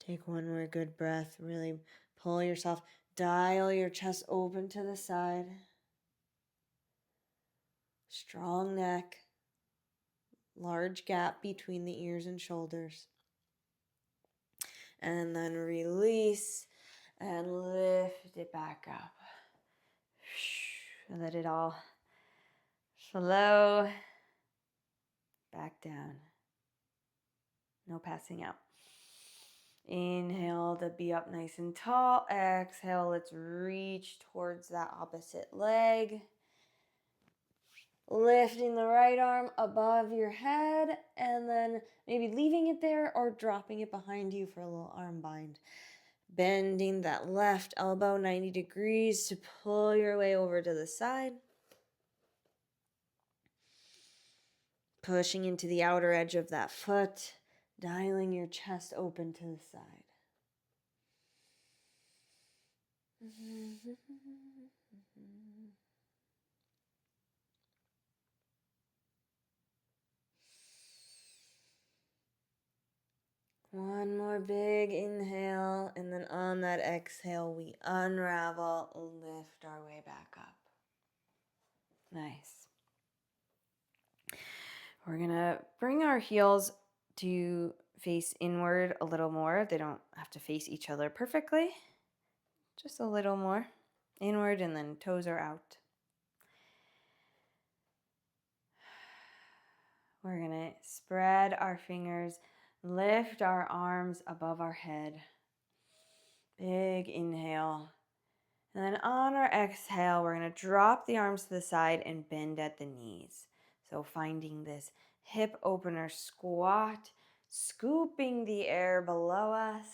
Take one more good breath. Really pull yourself. Dial your chest open to the side. Strong neck. Large gap between the ears and shoulders. And then release and lift it back up. Let it all flow back down. No passing out. Inhale to be up nice and tall. Exhale, let's reach towards that opposite leg. Lifting the right arm above your head and then maybe leaving it there or dropping it behind you for a little arm bind. Bending that left elbow 90 degrees to pull your way over to the side. Pushing into the outer edge of that foot, dialing your chest open to the side. One more big inhale, and then on that exhale, we unravel, lift our way back up. Nice. We're going to bring our heels to face inward a little more. They don't have to face each other perfectly. Just a little more. Inward, and then toes are out. We're going to spread our fingers, lift our arms above our head. Big inhale. And then on our exhale, we're going to drop the arms to the side and bend at the knees. So finding this hip opener squat, scooping the air below us,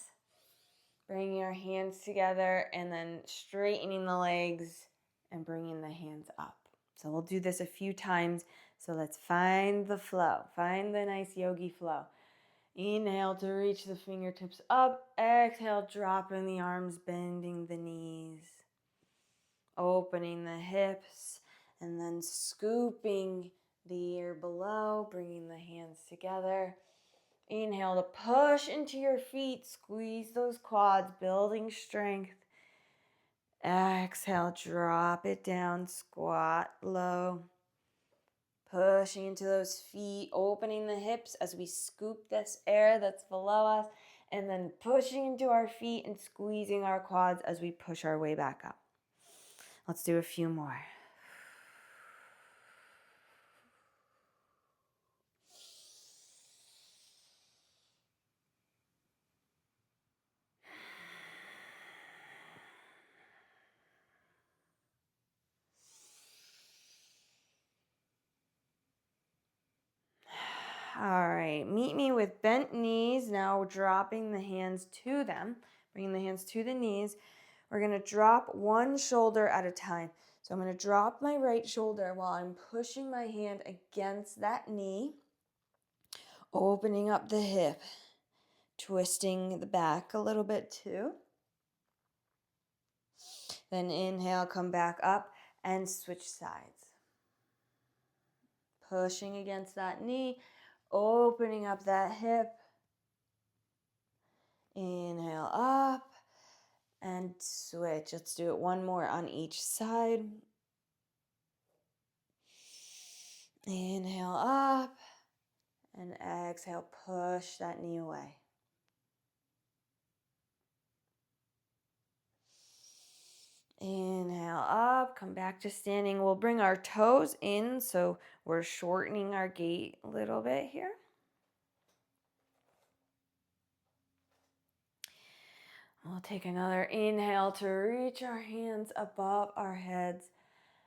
bringing our hands together, and then straightening the legs and bringing the hands up. So we'll do this a few times. So let's find the flow. Find the nice yogi flow. Inhale to reach the fingertips up. Exhale, dropping the arms, bending the knees. Opening the hips. And then scooping the air below. Bringing the hands together. Inhale to push into your feet. Squeeze those quads, building strength. Exhale, drop it down. Squat low. Pushing into those feet, opening the hips as we scoop this air that's below us, and then pushing into our feet and squeezing our quads as we push our way back up. Let's do a few more. All right, meet me with bent knees. Now dropping the hands to them, bringing the hands to the knees. We're going to drop one shoulder at a time. So I'm going to drop my right shoulder while I'm pushing my hand against that knee, opening up the hip, twisting the back a little bit too. Then inhale, come back up and switch sides. Pushing against that knee, opening up that hip. Inhale up and switch. Let's do it one more on each side. Inhale up and exhale, push that knee away. Inhale up, come back to standing. We'll bring our toes in, so we're shortening our gait a little bit here. We'll take another inhale to reach our hands above our heads.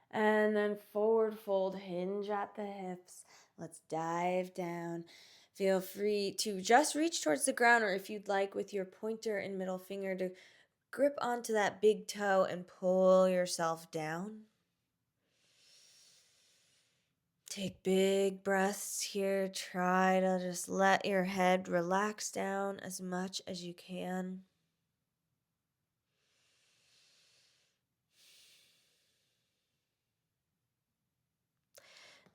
And then forward fold, hinge at the hips. Let's dive down. Feel free to just reach towards the ground, or if you'd like, with your pointer and middle finger to grip onto that big toe and pull yourself down. Take big breaths here. Try to just let your head relax down as much as you can.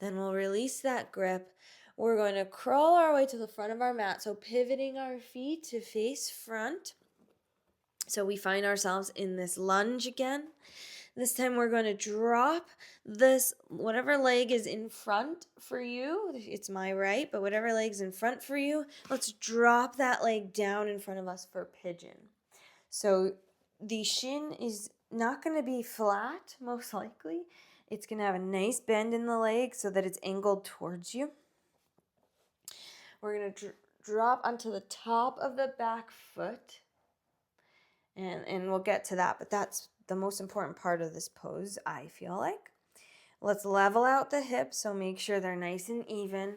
Then we'll release that grip. We're going to crawl our way to the front of our mat. So pivoting our feet to face front. So we find ourselves in this lunge again. This time we're going to drop this, whatever leg is in front for you. It's my right, but whatever leg's in front for you, let's drop that leg down in front of us for pigeon. So the shin is not going to be flat, most likely. It's going to have a nice bend in the leg so that it's angled towards you. We're going to drop onto the top of the back foot. And we'll get to that, but that's the most important part of this pose, I feel like. Let's level out the hips, so make sure they're nice and even.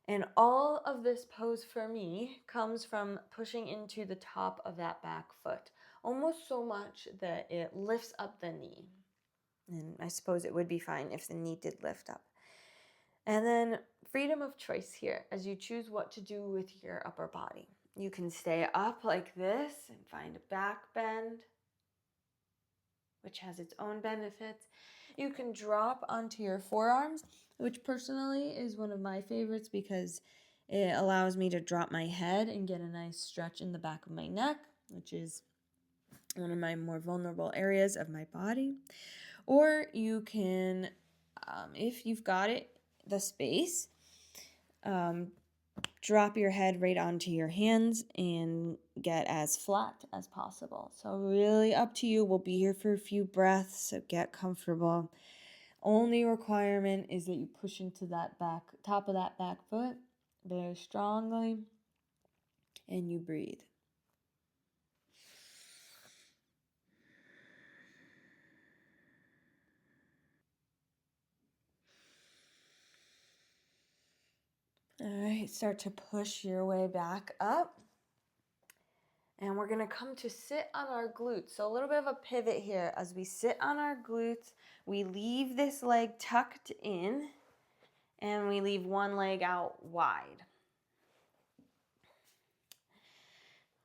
And all of this pose for me comes from pushing into the top of that back foot, almost so much that it lifts up the knee. And I suppose it would be fine if the knee did lift up. And then freedom of choice here as you choose what to do with your upper body. You can stay up like this and find a back bend, which has its own benefits. You can drop onto your forearms, which personally is one of my favorites because it allows me to drop my head and get a nice stretch in the back of my neck, which is one of my more vulnerable areas of my body. Or you can, if you've got the space, drop your head right onto your hands and get as flat as possible. So really up to you. We'll be here for a few breaths, so get comfortable. Only requirement is that you push into that top of that back foot very strongly and you breathe. All right, start to push your way back up. And we're going to come to sit on our glutes. So a little bit of a pivot here. As we sit on our glutes, we leave this leg tucked in and we leave one leg out wide.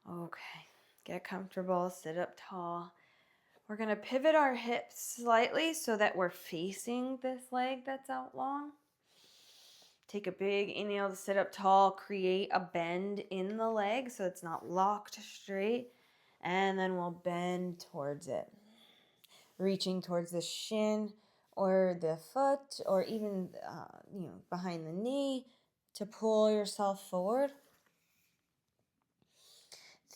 Okay, get comfortable, sit up tall. We're going to pivot our hips slightly so that we're facing this leg that's out long. Take a big inhale to sit up tall, create a bend in the leg so it's not locked straight, and then we'll bend towards it. Reaching towards the shin or the foot or even behind the knee to pull yourself forward.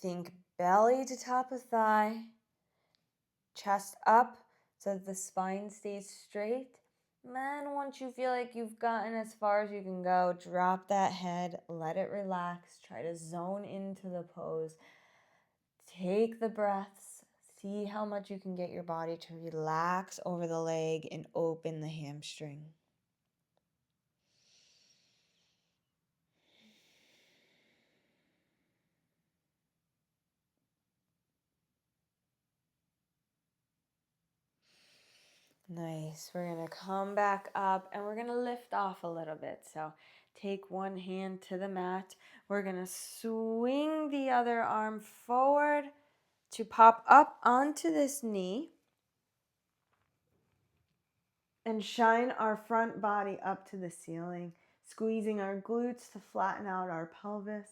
Think belly to top of thigh, chest up so that the spine stays straight. And then once you feel like you've gotten as far as you can go, drop that head, let it relax, try to zone into the pose. Take the breaths, see how much you can get your body to relax over the leg and open the hamstring. Nice. We're going to come back up and we're going to lift off a little bit. So take one hand to the mat. We're going to swing the other arm forward to pop up onto this knee and shine our front body up to the ceiling, squeezing our glutes to flatten out our pelvis.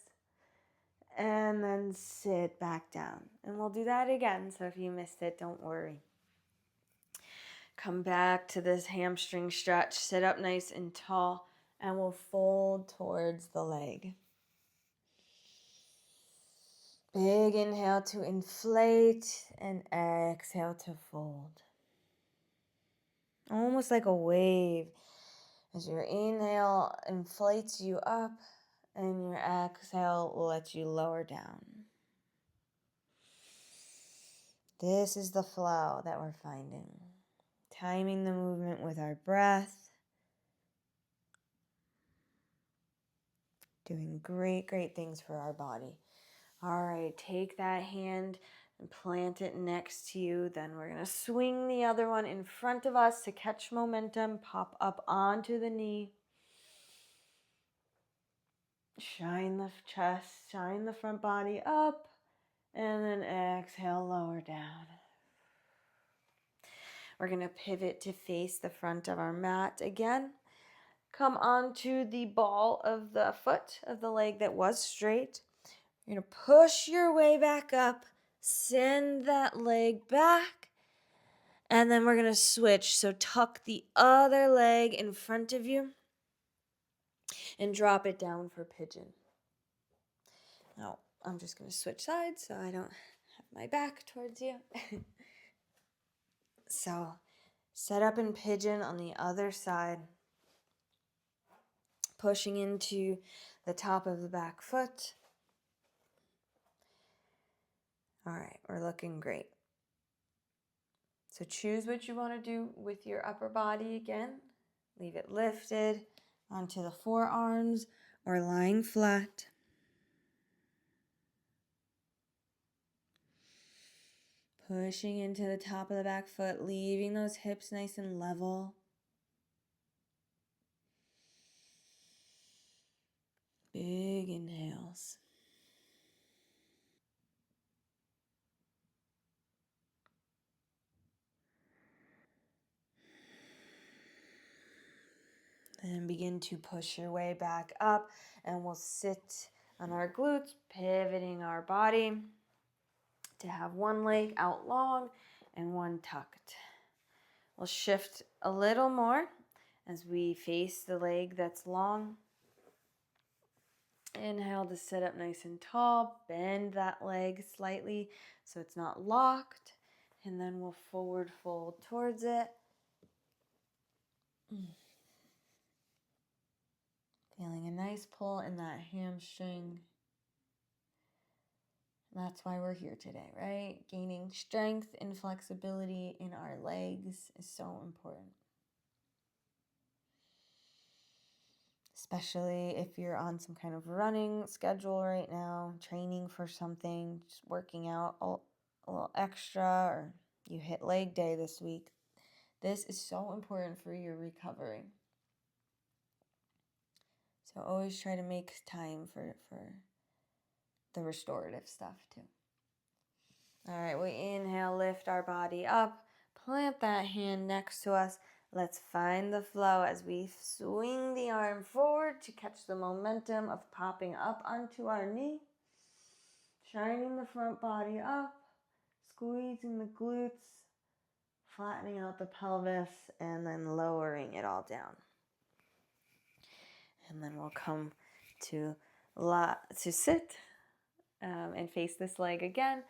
And then sit back down. And we'll do that again. So if you missed it, don't worry. Come back to this hamstring stretch. Sit up nice and tall. And we'll fold towards the leg. Big inhale to inflate and exhale to fold. Almost like a wave. As your inhale inflates you up and your exhale lets you lower down. This is the flow that we're finding. Timing the movement with our breath. Doing great, great things for our body. All right, take that hand, and plant it next to you. Then we're going to swing the other one in front of us to catch momentum, pop up onto the knee. Shine the chest, shine the front body up, and then exhale, lower down. We're going to pivot to face the front of our mat again. Come onto the ball of the foot of the leg that was straight. You're going to push your way back up, send that leg back, and then we're going to switch. So tuck the other leg in front of you and drop it down for pigeon. Now, I'm just going to switch sides so I don't have my back towards you. So, set up in pigeon on the other side, pushing into the top of the back foot. All right, we're looking great. So choose what you want to do with your upper body again. Leave it lifted onto the forearms or lying flat. Pushing into the top of the back foot, leaving those hips nice and level. Big inhales. Then begin to push your way back up, and we'll sit on our glutes, pivoting our body to have one leg out long and one tucked. We'll shift a little more as we face the leg that's long. Inhale to sit up nice and tall. Bend that leg slightly so it's not locked. And then we'll forward fold towards it. Feeling a nice pull in that hamstring. That's why we're here today, right? Gaining strength and flexibility in our legs is so important. Especially if you're on some kind of running schedule right now, training for something, just working out a little extra, or you hit leg day this week. This is so important for your recovery. So always try to make time for the restorative stuff too. All right, we inhale, lift our body up, plant that hand next to us. Let's find the flow as we swing the arm forward to catch the momentum of popping up onto our knee. Shining the front body up, squeezing the glutes, flattening out the pelvis, and then lowering it all down. And then we'll come to sit and face this leg again.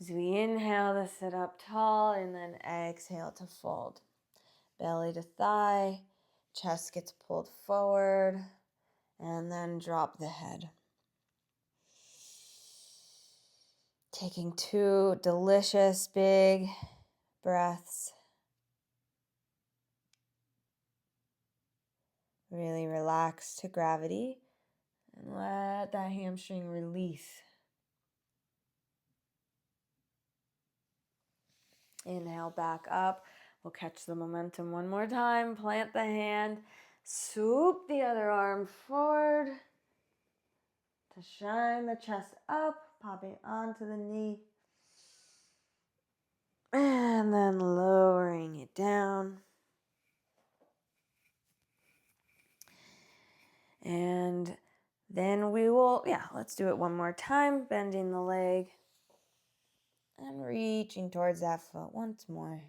As we inhale to sit up tall and then exhale to fold. Belly to thigh, chest gets pulled forward, and then drop the head. Taking 2 delicious big breaths. Really relax to gravity and let that hamstring release. Inhale back up. We'll catch the momentum one more time. Plant the hand. Swoop the other arm forward to shine the chest up, popping onto the knee. And then lowering it down. And then we will, let's do it one more time. Bending the leg and reaching towards that foot once more.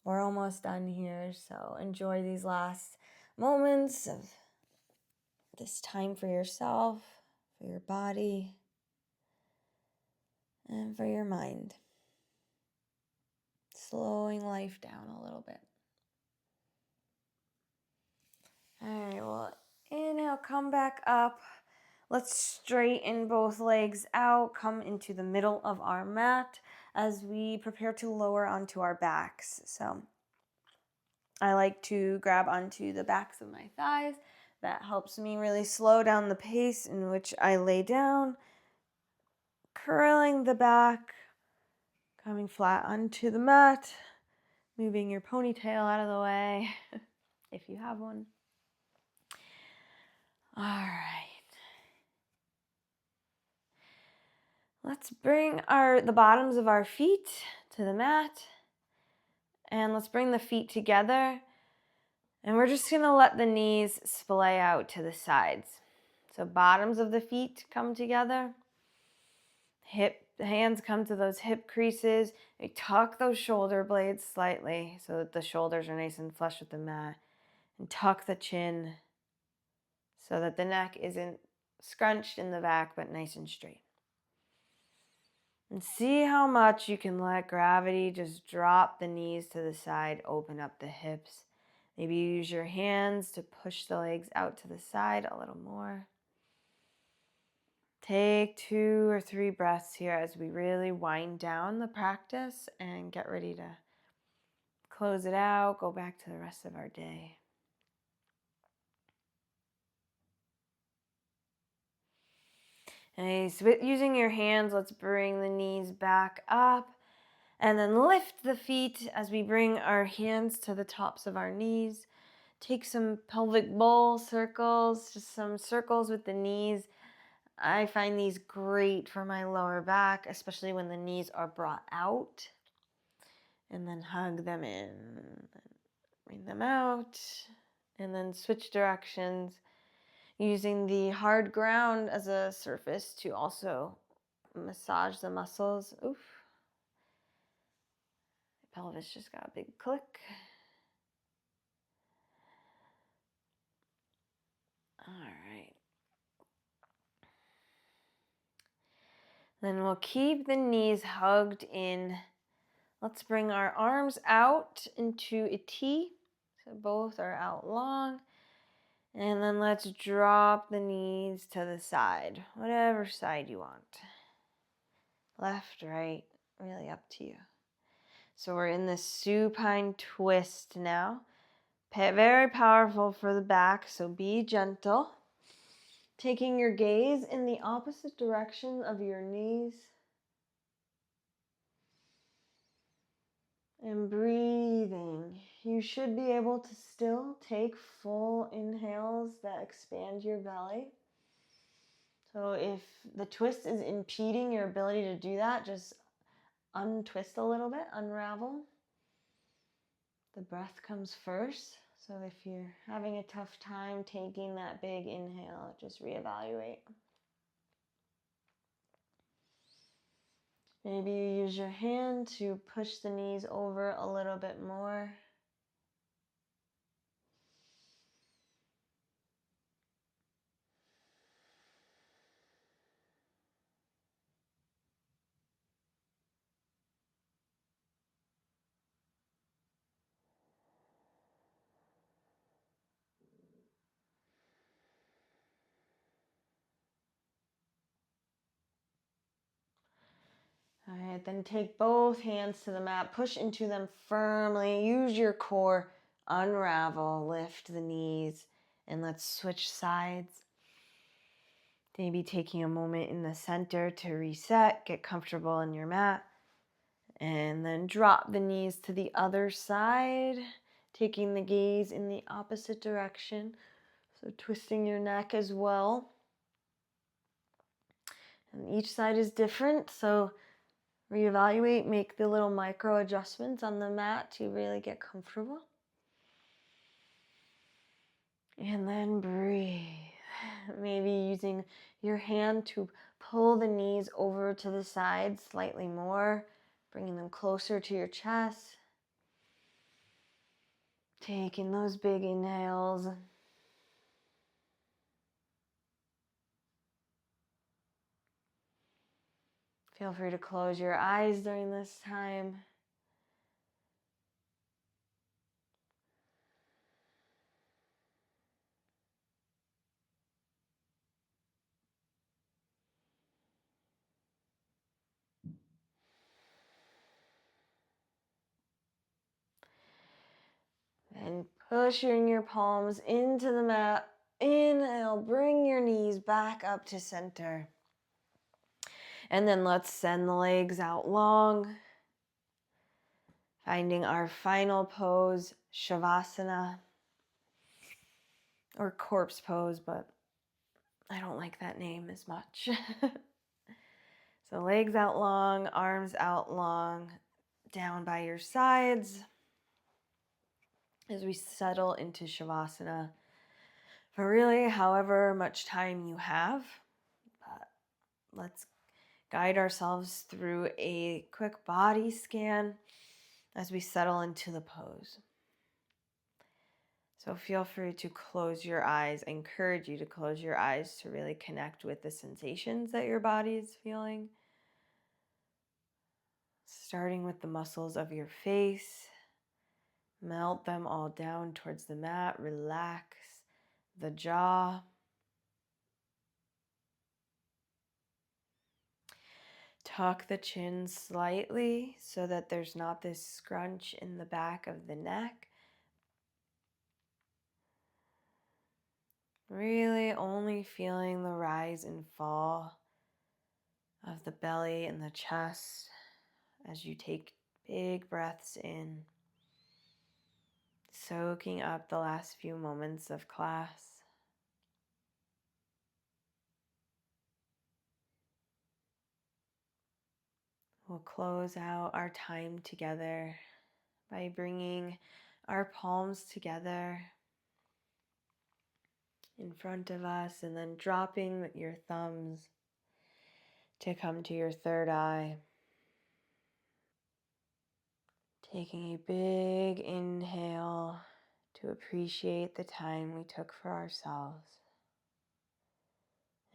We're almost done here, so enjoy these last moments of this time for yourself, for your body, and for your mind. Slowing life down a little bit. All right, well, inhale, come back up. Let's straighten both legs out, come into the middle of our mat as we prepare to lower onto our backs. So I like to grab onto the backs of my thighs. That helps me really slow down the pace in which I lay down. curling the back, coming flat onto the mat, moving your ponytail out of the way if you have one. All right. Let's bring the bottoms of our feet to the mat. And let's bring the feet together. And we're just going to let the knees splay out to the sides. So bottoms of the feet come together. The hands come to those hip creases. We tuck those shoulder blades slightly so that the shoulders are nice and flush with the mat. And tuck the chin so that the neck isn't scrunched in the back but nice and straight. And see how much you can let gravity just drop the knees to the side, open up the hips. Maybe use your hands to push the legs out to the side a little more. Take 2 or 3 breaths here as we really wind down the practice and get ready to close it out, go back to the rest of our day. Nice. Using your hands, let's bring the knees back up and then lift the feet as we bring our hands to the tops of our knees. Take some pelvic bowl circles, just some circles with the knees. I find these great for my lower back, especially when the knees are brought out. And then hug them in, bring them out, and then switch directions, using the hard ground as a surface to also massage the muscles. Oof. The pelvis just got a big click. All right. Then we'll keep the knees hugged in. Let's bring our arms out into a T. So both are out long. And then let's drop the knees to the side, whatever side you want. Left, right, really up to you. So we're in this supine twist now. Very powerful for the back, so be gentle. Taking your gaze in the opposite direction of your knees. And breathing. You should be able to still take full inhales that expand your belly. So if the twist is impeding your ability to do that, just untwist a little bit, unravel. The breath comes first. So if you're having a tough time taking that big inhale, just reevaluate. Maybe you use your hand to push the knees over a little bit more. All right, then take both hands to the mat, push into them firmly, use your core, unravel, lift the knees, and let's switch sides. Maybe taking a moment in the center to reset, get comfortable in your mat, and then drop the knees to the other side, taking the gaze in the opposite direction, so twisting your neck as well. And each side is different, so reevaluate, make the little micro adjustments on the mat to really get comfortable. And then breathe. Maybe using your hand to pull the knees over to the side slightly more, bringing them closer to your chest. Taking those big inhales. Feel free to close your eyes during this time. And pushing your palms into the mat. Inhale, bring your knees back up to center. And then let's send the legs out long. Finding our final pose, Shavasana, or corpse pose, but I don't like that name as much. So legs out long, arms out long, down by your sides as we settle into Shavasana for really however much time you have. But let's guide ourselves through a quick body scan as we settle into the pose. So feel free to close your eyes. I encourage you to close your eyes to really connect with the sensations that your body is feeling. Starting with the muscles of your face, melt them all down towards the mat. Relax the jaw. Tuck the chin slightly so that there's not this scrunch in the back of the neck. Really only feeling the rise and fall of the belly and the chest as you take big breaths in, soaking up the last few moments of class. We'll close out our time together by bringing our palms together in front of us and then dropping your thumbs to come to your third eye. Taking a big inhale to appreciate the time we took for ourselves.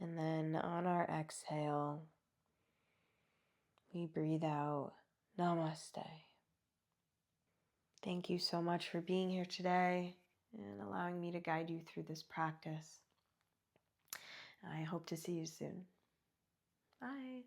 And then on our exhale, we breathe out, Namaste. Thank you so much for being here today and allowing me to guide you through this practice. I hope to see you soon. Bye.